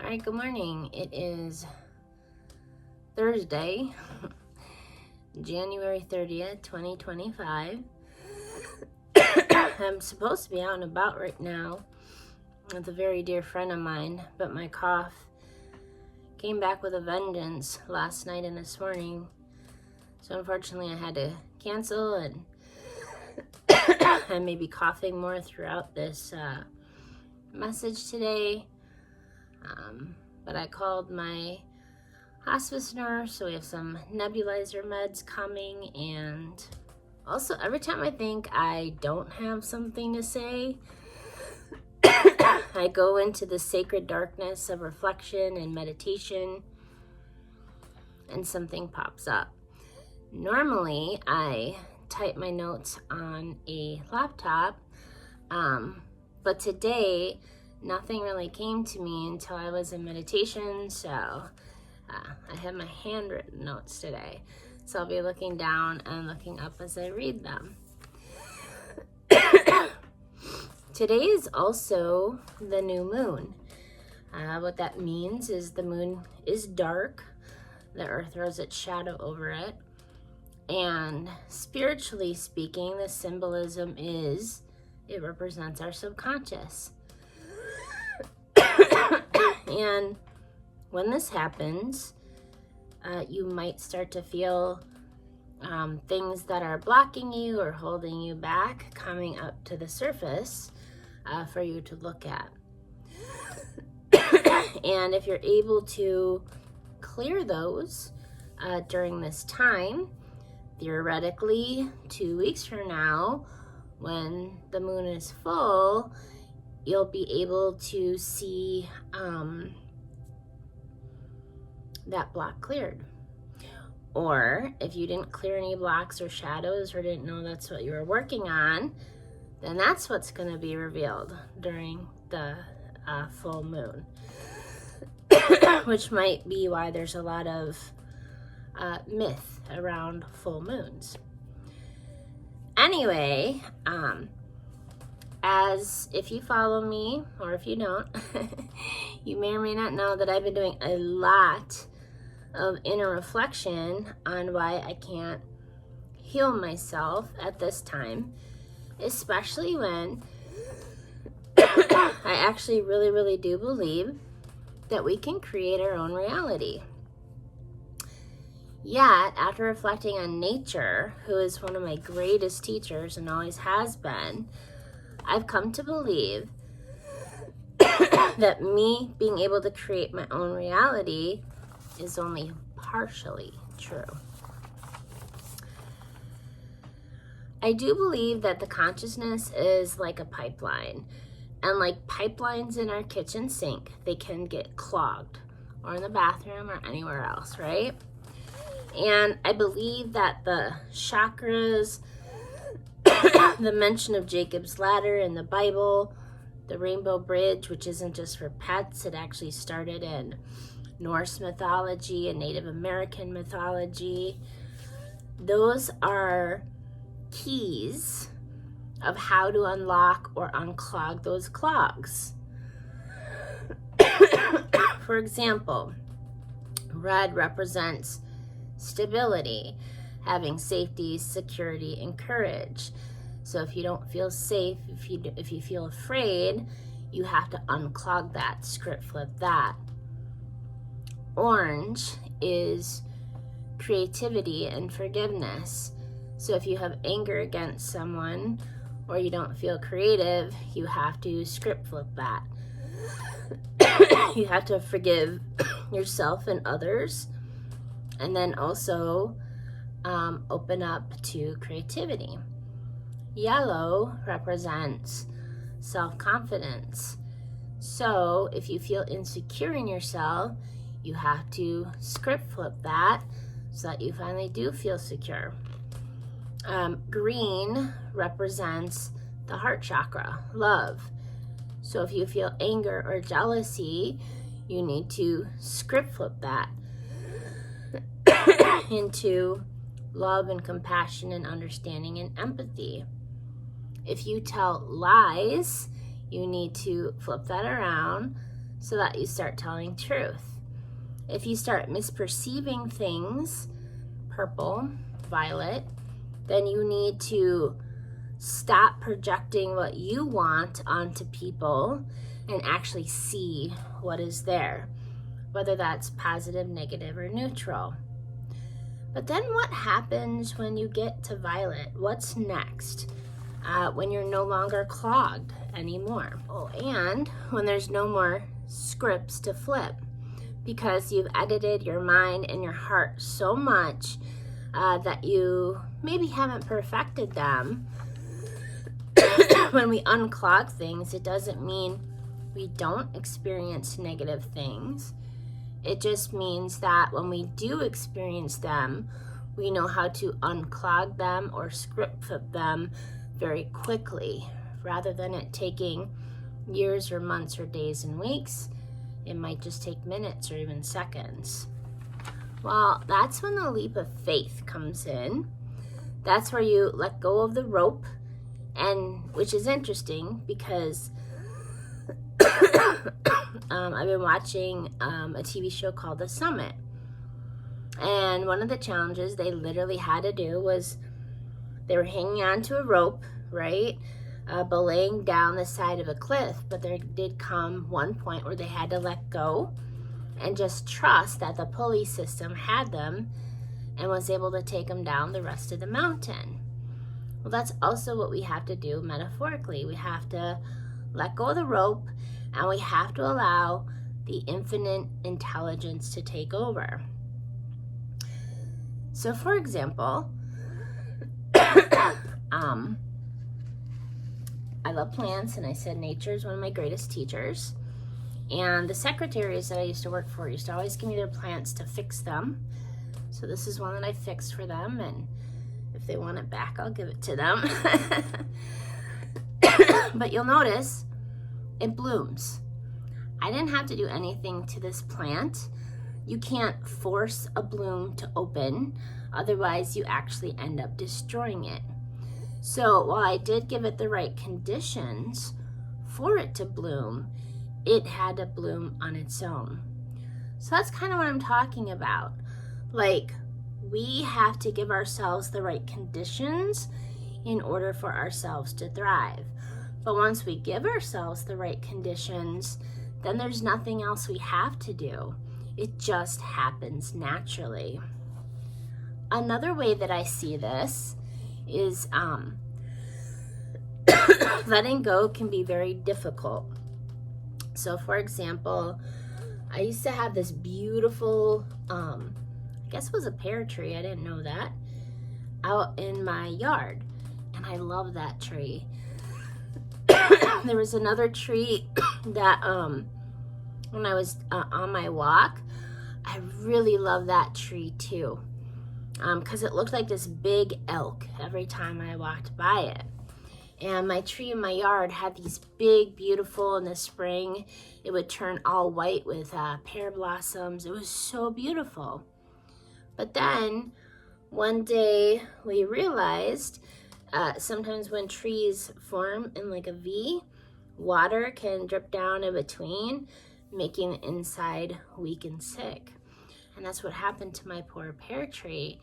All right, good morning. It is Thursday, January 30th, 2025. I'm supposed to be out and about right now with a very dear friend of mine, but my cough came back with a vengeance last night and this morning. So unfortunately I had to cancel, and I may be coughing more throughout this message today. But I called my hospice nurse, so we have some nebulizer meds coming, and also every time I think I don't have something to say, I go into the sacred darkness of reflection and meditation, and something pops up. Normally, I type my notes on a laptop, but today, nothing really came to me until I was in meditation, so I have my handwritten notes today. So I'll be looking down and looking up as I read them. Today is also the new moon. What that means is the moon is dark, the earth throws its shadow over it, and spiritually speaking, the symbolism is it represents our subconscious. And when this happens, you might start to feel things that are blocking you or holding you back coming up to the surface for you to look at. And if you're able to clear those during this time, theoretically 2 weeks from now, when the moon is full, you'll be able to see that block cleared. Or if you didn't clear any blocks or shadows or didn't know that's what you were working on, then that's what's going to be revealed during the full moon. Which might be why there's a lot of myth around full moons. Anyway, as if you follow me, or if you don't, you may or may not know that I've been doing a lot of inner reflection on why I can't heal myself at this time, especially when I actually really do believe that we can create our own reality. Yet, after reflecting on nature, who is one of my greatest teachers and always has been, I've come to believe that me being able to create my own reality is only partially true. I do believe that the consciousness is like a pipeline, and like pipelines in our kitchen sink, they can get clogged, or in the bathroom or anywhere else, right? And I believe that the chakras, the mention of Jacob's ladder in the Bible, the rainbow bridge, which isn't just for pets, it actually started in Norse mythology and Native American mythology. Those are keys of how to unlock or unclog those clogs. For example, red represents stability, having safety, security, and courage. So if you don't feel safe, if you feel afraid, you have to unclog that, script flip that. Orange is creativity and forgiveness. So if you have anger against someone or you don't feel creative, you have to script flip that. You have to forgive yourself and others, and then also open up to creativity. Yellow represents self-confidence. So if you feel insecure in yourself, you have to script flip that so that you finally do feel secure. Green represents the heart chakra, love. So if you feel anger or jealousy, you need to script flip that into love and compassion and understanding and empathy. If you tell lies, you need to flip that around so that you start telling truth. If you start misperceiving things, purple, violet, then you need to stop projecting what you want onto people and actually see what is there, whether that's positive, negative, or neutral. But then what happens when you get to violet? What's next? When you're no longer clogged anymore. Oh, and when there's no more scripts to flip, because you've edited your mind and your heart so much that you maybe haven't perfected them. When we unclog things, it doesn't mean we don't experience negative things. It just means that when we do experience them, we know how to unclog them or script flip them very quickly. Rather than it taking years or months or days and weeks, it might just take minutes or even seconds. Well, that's when the leap of faith comes in. That's where you let go of the rope, and which is interesting because I've been watching a TV show called The Summit. And one of the challenges they literally had to do was they were hanging onto a rope, right? Belaying down the side of a cliff, but there did come one point where they had to let go and just trust that the pulley system had them and was able to take them down the rest of the mountain. Well, that's also what we have to do metaphorically. We have to let go of the rope, and we have to allow the infinite intelligence to take over. So, for example, I love plants, and I said nature is one of my greatest teachers. And the secretaries that I used to work for used to always give me their plants to fix them. So this is one that I fixed for them, and if they want it back, I'll give it to them. But you'll notice it blooms. I didn't have to do anything to this plant. You can't force a bloom to open, otherwise you actually end up destroying it. So while I did give it the right conditions for it to bloom, it had to bloom on its own. So that's kind of what I'm talking about. Like, we have to give ourselves the right conditions in order for ourselves to thrive. But once we give ourselves the right conditions, then there's nothing else we have to do. It just happens naturally. Another way that I see this is letting go can be very difficult. So for example, I used to have this beautiful, I guess it was a pear tree, I didn't know that, out in my yard. And I love that tree. There was another tree that when I was on my walk, I really love that tree too. Because it looked like this big elk every time I walked by it. And my tree in my yard had these big, beautiful, in the spring, it would turn all white with pear blossoms. It was so beautiful. But then one day we realized sometimes when trees form in like a V, water can drip down in between, making the inside weak and sick. And that's what happened to my poor pear tree,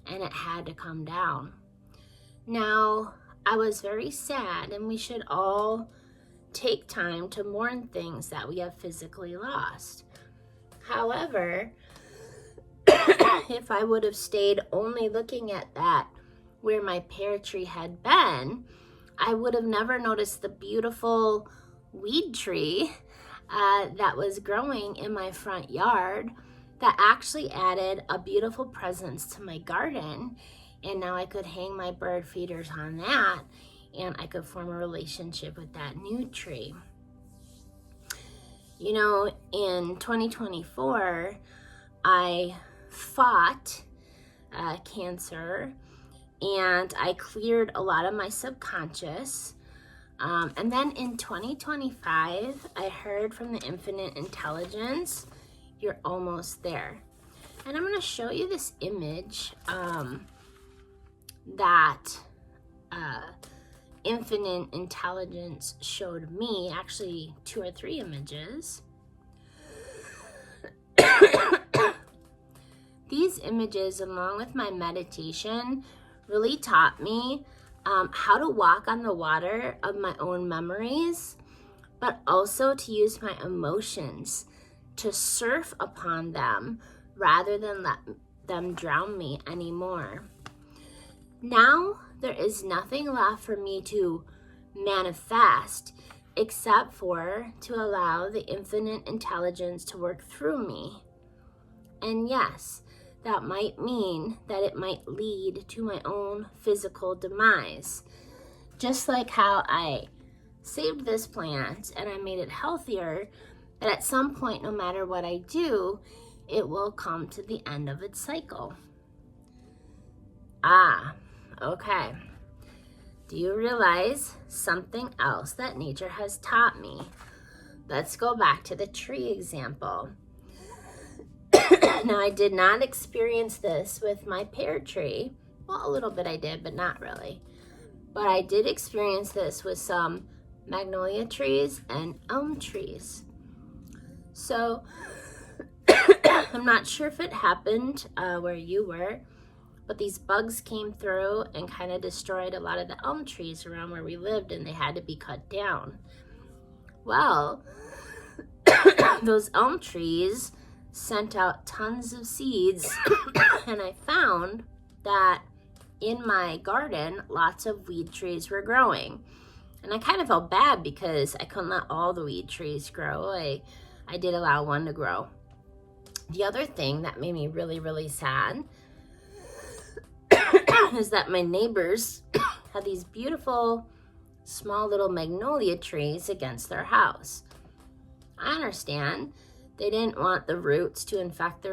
and it had to come down. Now, I was very sad, and we should all take time to mourn things that we have physically lost. However, if I would have stayed only looking at that where my pear tree had been, I would have never noticed the beautiful weed tree that was growing in my front yard that actually added a beautiful presence to my garden. And now I could hang my bird feeders on that, and I could form a relationship with that new tree. You know, in 2024, I fought cancer, and I cleared a lot of my subconscious. And then in 2025, I heard from the infinite intelligence, you're almost there. And I'm going to show you this image that infinite intelligence showed me, actually 2 or 3 images. these images, along with my meditation, really taught me how to walk on the water of my own memories, but also to use my emotions to surf upon them rather than let them drown me anymore. Now there is nothing left for me to manifest except for to allow the infinite intelligence to work through me. And yes, that might mean that it might lead to my own physical demise. Just like how I saved this plant and I made it healthier, that at some point, no matter what I do, it will come to the end of its cycle. Okay. Do you realize something else that nature has taught me? Let's go back to the tree example. Now, I did not experience this with my pear tree. Well, a little bit I did, but not really. But I did experience this with some magnolia trees and elm trees. So, I'm not sure if it happened where you were, but these bugs came through and kind of destroyed a lot of the elm trees around where we lived, and they had to be cut down. Well, those elm trees sent out tons of seeds, and I found that in my garden, lots of weed trees were growing. And I kind of felt bad because I couldn't let all the weed trees grow. I did allow one to grow. The other thing that made me really, really sad is that my neighbors had these beautiful, small little magnolia trees against their house. I understand they didn't want the roots to affect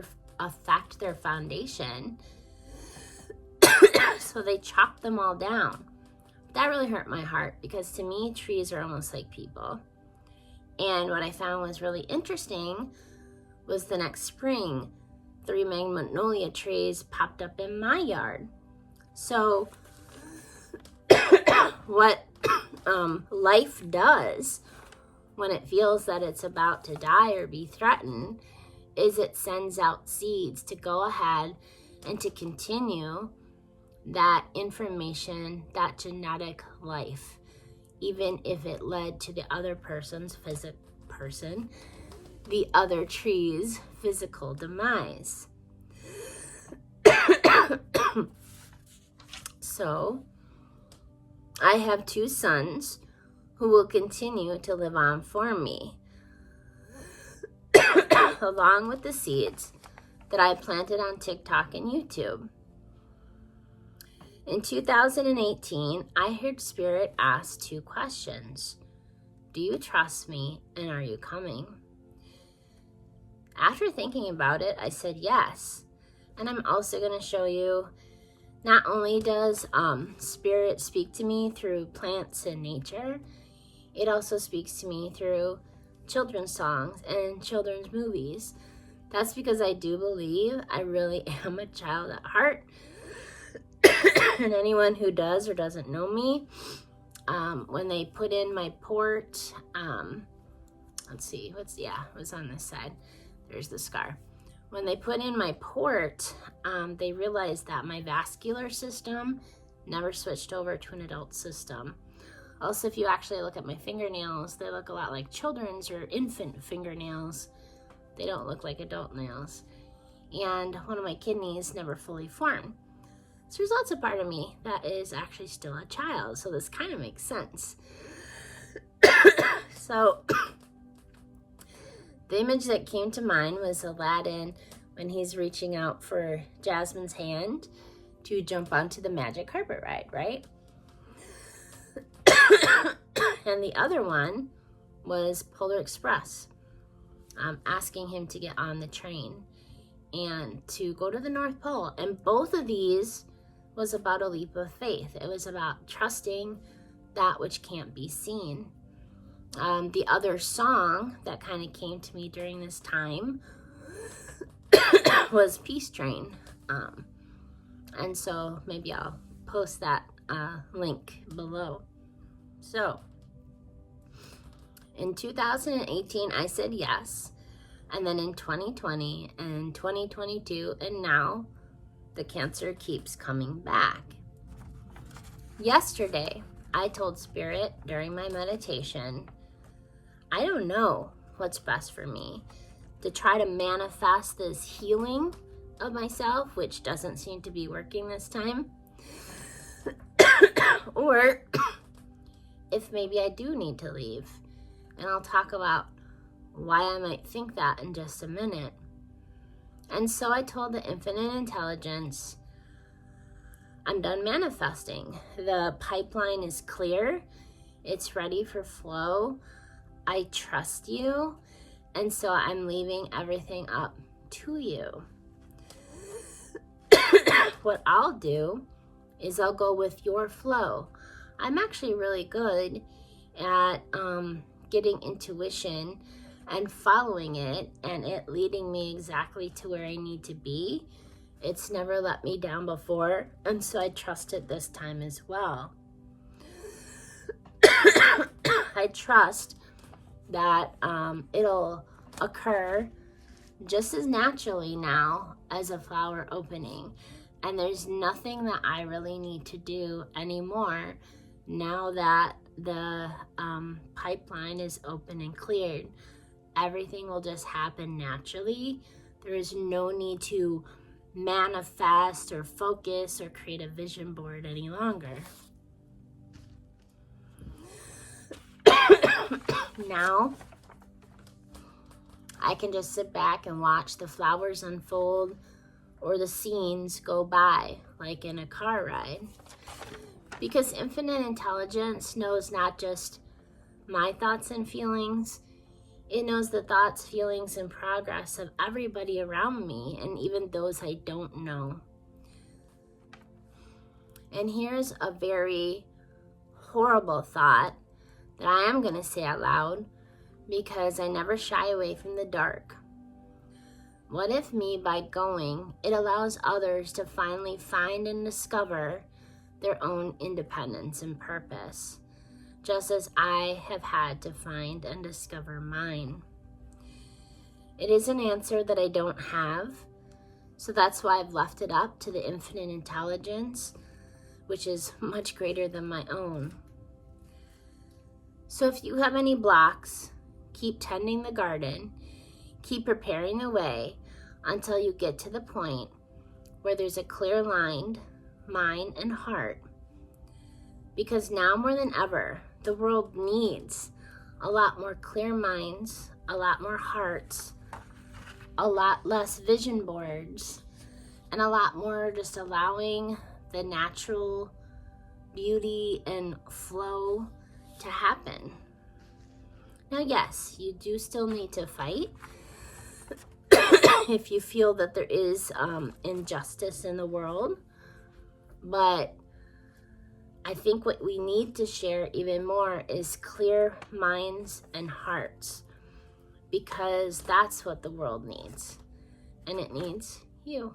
their foundation, so they chopped them all down. That really hurt my heart because to me, trees are almost like people. And what I found was really interesting was the next spring, 3 magnolia trees popped up in my yard. So what life does when it feels that it's about to die or be threatened is it sends out seeds to go ahead and to continue that information, that genetic life, even if it led to the other the other tree's physical demise. So, I have 2 sons who will continue to live on for me, along with the seeds that I planted on TikTok and YouTube. In 2018, I heard Spirit ask 2 questions. Do you trust me, and are you coming? After thinking about it, I said yes. And I'm also going to show you, not only does Spirit speak to me through plants and nature, it also speaks to me through children's songs and children's movies. That's because I do believe I really am a child at heart. And anyone who does or doesn't know me, when they put in my port, let's see, what's on this side? There's the scar. When they put in my port, they realized that my vascular system never switched over to an adult system. Also, if you actually look at my fingernails, they look a lot like children's or infant fingernails. They don't look like adult nails. And one of my kidneys never fully formed. So there's lots of part of me that is actually still a child. So this kind of makes sense. So the image that came to mind was Aladdin when he's reaching out for Jasmine's hand to jump onto the magic carpet ride, right? And the other one was Polar Express, asking him to get on the train and to go to the North Pole. And both of these was about a leap of faith. It was about trusting that which can't be seen. The other song that kind of came to me during this time was Peace Train. And so maybe I'll post that link below. So, in 2018, I said yes. And then in 2020 and 2022, and now the cancer keeps coming back. Yesterday, I told Spirit during my meditation, I don't know what's best for me, to try to manifest this healing of myself, which doesn't seem to be working this time, or if maybe I do need to leave. And I'll talk about why I might think that in just a minute. And so I told the infinite intelligence, I'm done manifesting. The pipeline is clear. It's ready for flow. I trust you. And so I'm leaving everything up to you. What I'll do is I'll go with your flow. I'm actually really good at getting intuition and following it, and it leading me exactly to where I need to be. It's never let me down before, and so I trust it this time as well. I trust that it'll occur just as naturally now as a flower opening, and there's nothing that I really need to do anymore now that the pipeline is open and cleared. Everything will just happen naturally. There is no need to manifest or focus or create a vision board any longer. Now, I can just sit back and watch the flowers unfold or the scenes go by, like in a car ride. Because infinite intelligence knows not just my thoughts and feelings, it knows the thoughts, feelings, and progress of everybody around me, and even those I don't know. And here's a very horrible thought that I am going to say out loud, because I never shy away from the dark. What if me, by going, it allows others to finally find and discover their own independence and purpose, just as I have had to find and discover mine? It is an answer that I don't have, so that's why I've left it up to the infinite intelligence, which is much greater than my own. So if you have any blocks, keep tending the garden, keep preparing the way until you get to the point where there's a clear line, mind and heart. Because now more than ever, the world needs a lot more clear minds, a lot more hearts, a lot less vision boards, and a lot more just allowing the natural beauty and flow to happen. Now, yes, you do still need to fight if you feel that there is injustice in the world, but I think what we need to share even more is clear minds and hearts, because that's what the world needs, and it needs you.